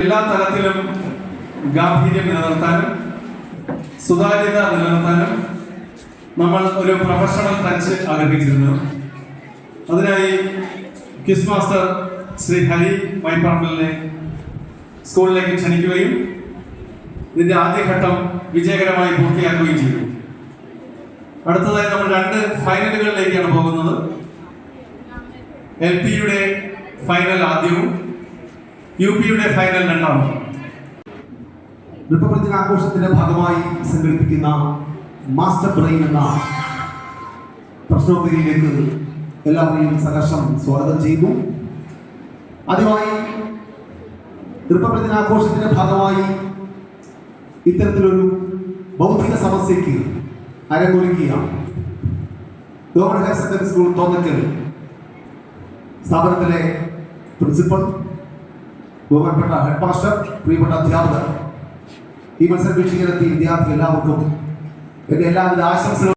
എല്ലാ തലത്തിലും ഗാംഭീര്യം നിലനിർത്താനും സുതാര്യത നിലനിർത്താനും നമ്മൾ ഒരു പ്രൊഫഷണൽ ടച്ച് ആരംഭിച്ചിരുന്നു. അതിനായി ക്വിസ് മാസ്റ്റർ ശ്രീ ഹരി മൈപ്പറമ്പലിനെ സ്കൂളിലേക്ക് ക്ഷണിക്കുകയും ഇതിന്റെ ആദ്യഘട്ടം വിജയകരമായി പൂർത്തിയാക്കുകയും ചെയ്തു. അടുത്തതായി നമ്മൾ 2 ഫൈനലുകളിലേക്കാണ് പോകുന്നത്. LP-യുടെ ഫൈനൽ ആദ്യവും UP-യുടെ ഫൈനൽ രണ്ടാമതും. റിപ്പബ്ലിക് ദിനാഘോഷത്തിന്റെ ഭാഗമായി സംഘടിപ്പിക്കുന്ന മാസ്റ്റർ ബ്രെയിൻ എന്ന പ്രശ്നോത്തരിയിലേക്ക് എല്ലാവരെയും സഹർഷം സ്വാഗതം ചെയ്യുന്നു. ആദ്യമായി റിപ്പബ്ലിക് ദിനാഘോഷത്തിന്റെ ഭാഗമായി ഇത്തരത്തിലൊരു ബൗദ്ധിക സമസ്യയ്ക്ക് അരങ്ങൊരുക്കുകയാണ്. Government higher secondary school Thonnakkal സ്ഥാപനത്തിലെ പ്രിൻസിപ്പൽ, ബഹുമാനപ്പെട്ട ഹെഡ് മാസ്റ്റർ, പ്രിയപ്പെട്ട അധ്യാപകർ, ഈ മത്സരം വീക്ഷിക്കാനെത്തിയ വിദ്യാർത്ഥികൾ എല്ലാവർക്കും എന്റെ എല്ലാവിധ ആശംസകളും.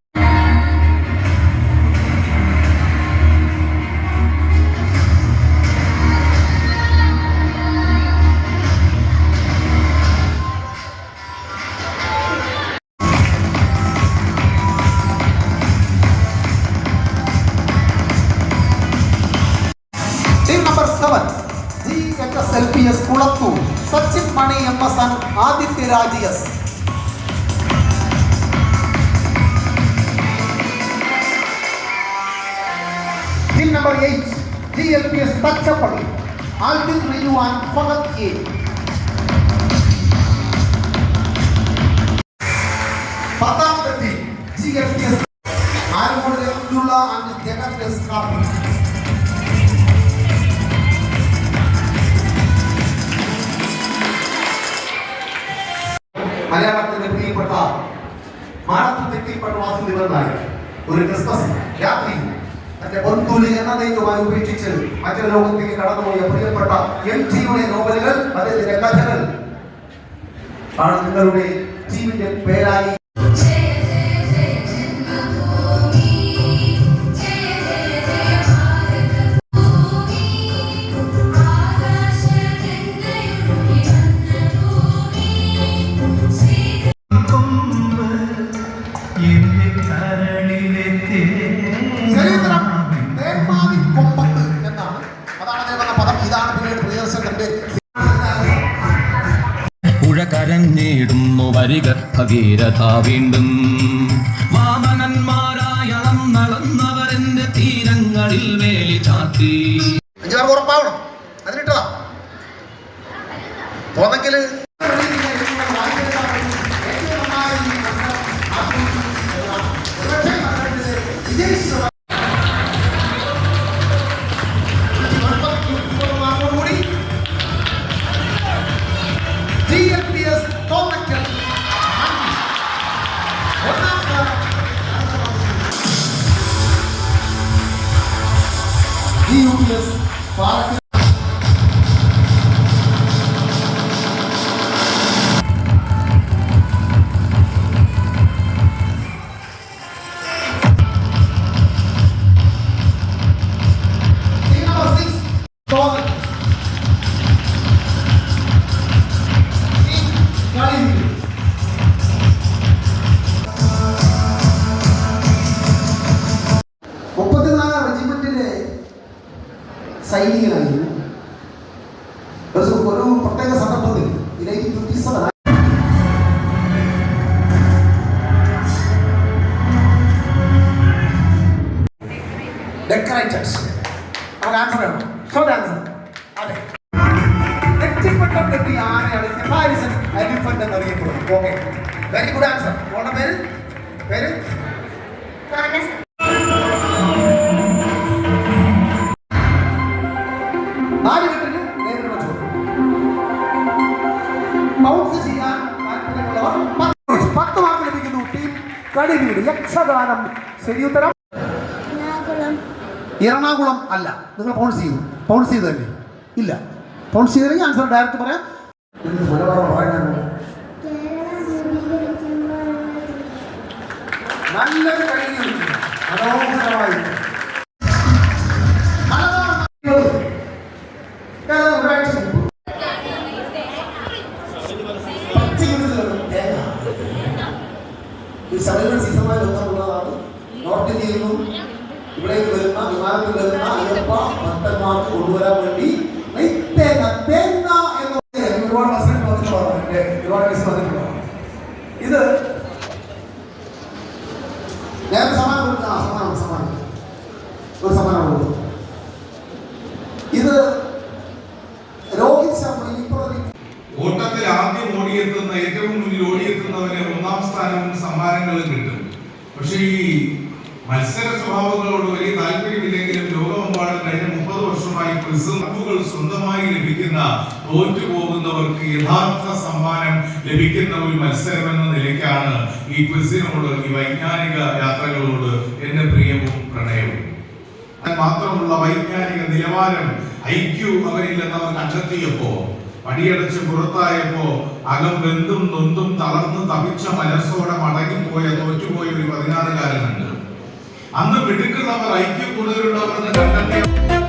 LPS കുളത്തൂർ സച്ചിൻ മണി MSN ആദിത്യ രാജിയസ്. Team number 8 GLPS Thachappally Alvin റിയു ആൻഡ് ഫഹദ് A. പത്താമത്തെ team GLPS Alangode Abdulla and Jagath Kappi. മലയാളത്തിന്റെ പ്രിയപ്പെട്ട മാനത്തുതെറ്റിപ്പെട്ട വാസുദേവനായ ഒരു ക്രിസ്മസ് രാത്രി തന്റെ ബന്ധുവിനെ എന്നതേക്കുമായി ഉപേക്ഷിച്ച് മറ്റൊരു ലോകത്തേക്ക് കടന്നുപോയ പ്രിയപ്പെട്ട MT-യുടെ നോവലുകൾ, അദ്ദേഹത്തിന്റെ കഥകൾ ആണ് നിങ്ങളുടെ ടീമിന്റെ പേരായി. പുഴ കരഞ്ഞിടുന്നു വരിക ഭഗീരഥ വീണ്ടും. വാമനന്മാരായ നടന്നവരെന്റെ തീരങ്ങളിൽ വേലി ചാത്തി. ഉറപ്പാവണം അതിനിട്ടോ തോന്നെങ്കില് UPS പാലക്കാട് സൈനികനായിരുന്നു. ഒരു പ്രത്യേക സന്ദർഭത്തിൽ ഡെക്കറേറ്റേഴ്സ് നമുക്ക് ആൻസർ വേണം. ആൻസർ അതെ, നെറ്റിപ്പട്ടം കെട്ടി ആനയാണ് കമ്പാരിസൺ എലിഫന്റ് എന്നറിയപ്പെടുന്നത്. Okay, very good answer. മോളുടെ പേര് പേര് കടിവീട് യക്ഷഗാനം. ശരിയുത്തരം എറണാകുളം അല്ല. നിങ്ങൾ പൗൺസ് ചെയ്തു. പൗൺസ് ചെയ്തല്ലേ? ഇല്ല. പൗൺസ് ചെയ്തെങ്കിൽ ആൻസർ ഡയറക്റ്റ് പറയാം. നല്ലൊരു കഴിഞ്ഞു മനോഹരമായി. ശബരിമല സീസണുമായി ബന്ധമുള്ളതാണ്. നോർത്ത് ഇന്ത്യയിൽ നിന്നും ഇവിടേക്ക് വരുന്ന വിമാനത്തിൽ വരുന്ന അയ്യപ്പ ഭക്തന്മാർക്ക് കൊണ്ടുവരാൻ വേണ്ടി ഒരുപാട് മത്സരങ്ങൾ വന്നിട്ടുള്ളതാണ്. ഒരുപാട് കേസ് വന്നിട്ടുള്ളതാണ്. ഇത് ഞാൻ സമ്മാനം കൊടുത്ത സമ്മാനം ഒരു സമ്മാനം കൊടുത്തു. ഇത് രോഹിത് ശർമ്മ ഓട്ടത്തിൽ ആദ്യം ഓടിയെത്തുന്ന ഏറ്റവും മുന്നിൽ ഓടിയെത്തുന്നവന് ഒന്നാം സ്ഥാനവും സമ്മാനങ്ങളും കിട്ടും. പക്ഷേ ഈ മത്സര സ്വഭാവങ്ങളോട് വലിയ താല്പര്യമില്ലെങ്കിലും ലോകമെമ്പാടും കഴിഞ്ഞ 30 വർഷമായി ക്വിസുകൾ സ്വന്തമായി ലഭിക്കുന്ന തോറ്റുപോകുന്നവർക്ക് യഥാർത്ഥ സമ്മാനം ലഭിക്കുന്ന ഒരു മത്സരം എന്ന നിലയ്ക്കാണ് ഈ ക്വിസിനോട്, ഈ വൈജ്ഞാനിക യാത്രകളോട് എന്റെ പ്രിയവും പ്രണയവും. മാത്രമുള്ള വൈജ്ഞാനിക നിലവാരം IQ അവരില്ലെന്ന് അവർ കണ്ടെത്തിയപ്പോ, പടിയടച്ച് പുറത്തായപ്പോ അകം വെന്തും നൊന്തും തളർന്ന് തപിച്ച മനസ്സോടെ മടങ്ങിപ്പോയ തോറ്റുപോയ ഒരു 16-കാരനുണ്ട്. അന്ന് മിടുക്കുള്ളവർ IQ കൂടുതലുള്ളവർ എന്ന് കണ്ടെത്തിയ